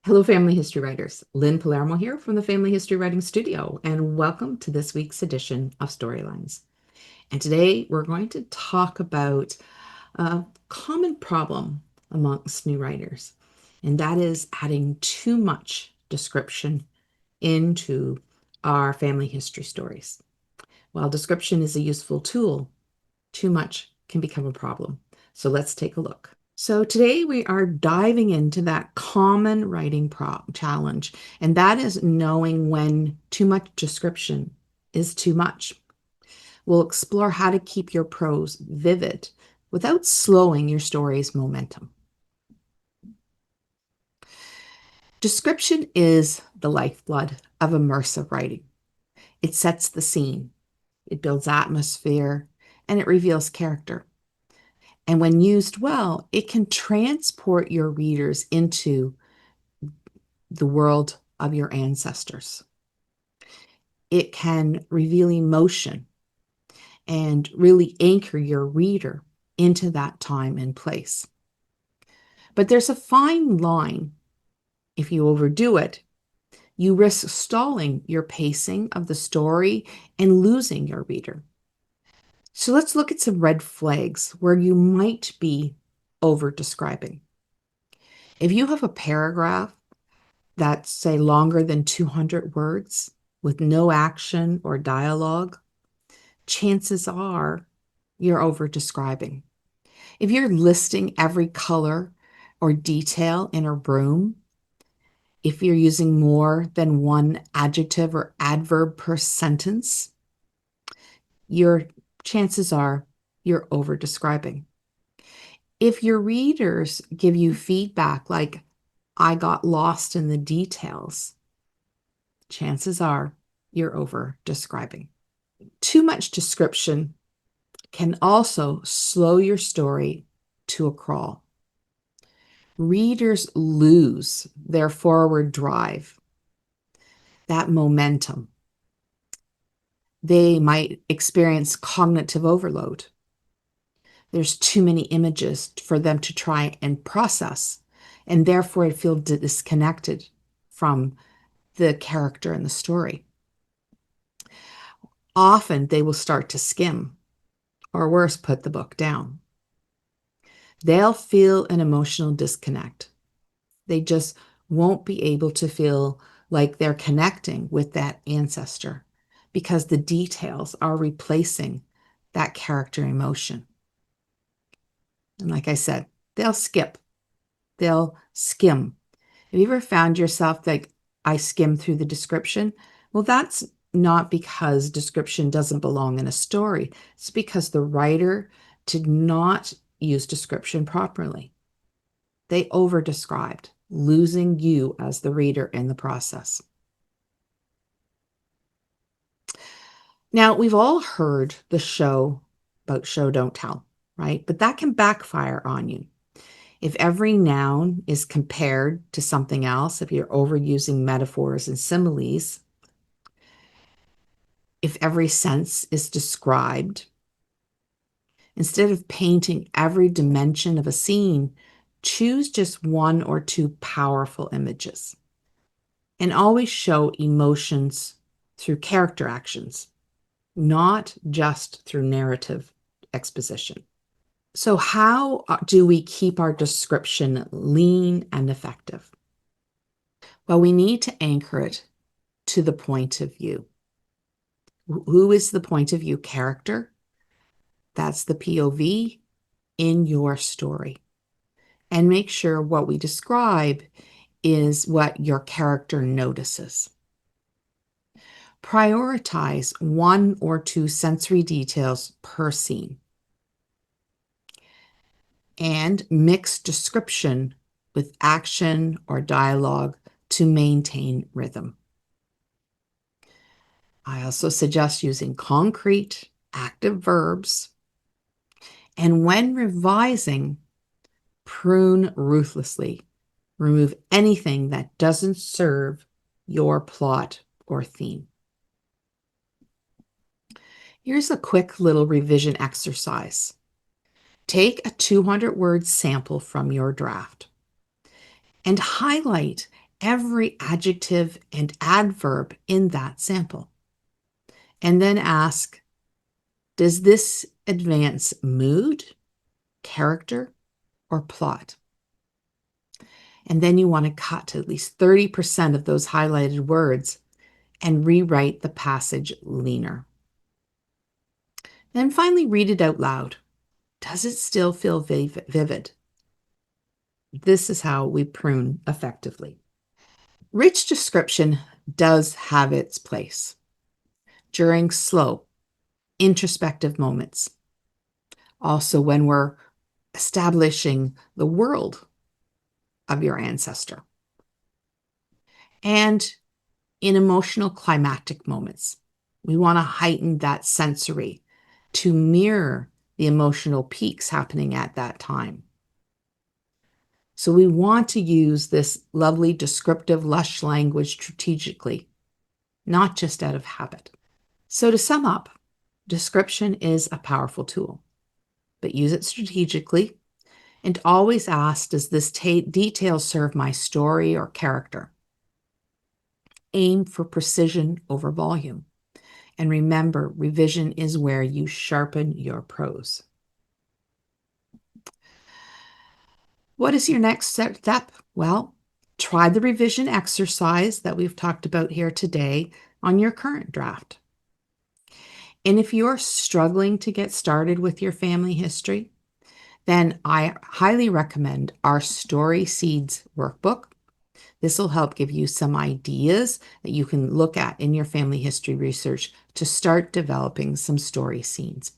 Hello, Family History Writers. Lynn Palermo here from the Family History Writing Studio, and welcome to this week's edition of Storylines. And today we're going to talk about a common problem amongst new writers, and that is adding too much description into our family history stories. While description is a useful tool, too much can become a problem. So let's take a look. So today we are diving into that common writing challenge, and that is knowing when too much description is too much. We'll explore how to keep your prose vivid without slowing your story's momentum. Description is the lifeblood of immersive writing. It sets the scene, it builds atmosphere, and it reveals character. And when used well, it can transport your readers into the world of your ancestors. It can reveal emotion and really anchor your reader into that time and place. But there's a fine line. If you overdo it, you risk stalling your pacing of the story and losing your reader. So let's look at some red flags where you might be over describing. If you have a paragraph that's, say, longer than 200 words with no action or dialogue, chances are you're over describing. If you're listing every color or detail in a room, if you're using more than one adjective or adverb per sentence, your chances are you're over describing. If your readers give you feedback like, I got lost in the details, chances are you're over describing. Too much description can also slow your story to a crawl. Readers lose their forward drive, that momentum. They might experience cognitive overload. There's too many images for them to try and process, and therefore it feels disconnected from the character and the story. Often they will start to skim, or worse, put the book down. They'll feel an emotional disconnect. They just won't be able to feel like they're connecting with that ancestor because the details are replacing that character emotion. And like I said, they'll skip, they'll skim. Have you ever found yourself like, I skim through the description? Well, that's not because description doesn't belong in a story. It's because the writer did not use description properly. They over-described, losing you as the reader in the process. Now, we've all heard the show about show, don't tell, right? But that can backfire on you. If every noun is compared to something else, if you're overusing metaphors and similes, if every sense is described, instead of painting every dimension of a scene, choose just one or two powerful images. And always show emotions through character actions, not just through narrative exposition. So, how do we keep our description lean and effective? Well, we need to anchor it to the point of view. Who is the point of view character? That's the POV in your story. And make sure what we describe is what your character notices. Prioritize one or two sensory details per scene. And mix description with action or dialogue to maintain rhythm. I also suggest using concrete, active verbs. And when revising, prune ruthlessly. Remove anything that doesn't serve your plot or theme. Here's a quick little revision exercise. Take a 200-word sample from your draft and highlight every adjective and adverb in that sample. And then ask, does this advance mood, character, or plot? And then you want to cut at least 30% of those highlighted words and rewrite the passage leaner. Then finally read it out loud. Does it still feel vivid? This is how we prune effectively. Rich description does have its place during slow, introspective moments. Also, when we're establishing the world of your ancestor. And in emotional climactic moments, we want to heighten that sensory to mirror the emotional peaks happening at that time. So we want to use this lovely descriptive lush language strategically, not just out of habit. So to sum up, description is a powerful tool, but use it strategically and always ask, does this detail serve my story or character? Aim for precision over volume. And remember, revision is where you sharpen your prose. What is your next step? Well, try the revision exercise that we've talked about here today on your current draft. And if you're struggling to get started with your family history, then I highly recommend our Story Seeds workbook. This will help give you some ideas that you can look at in your family history research to start developing some story scenes.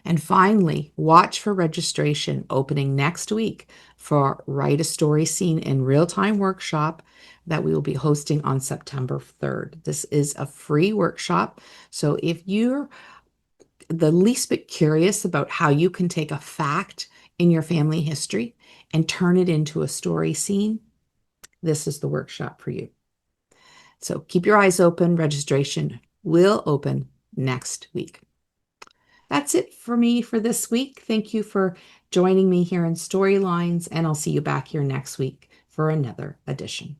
And finally, watch for registration opening next week for Write a Story Scene in Real-Time workshop that we will be hosting on September 3rd. This is a free workshop. So if you're the least bit curious about how you can take a fact in your family history and turn it into a story scene, this is the workshop for you. So keep your eyes open. Registration will open next week. That's it for me for this week. Thank you for joining me here in Storylines, and I'll see you back here next week for another edition.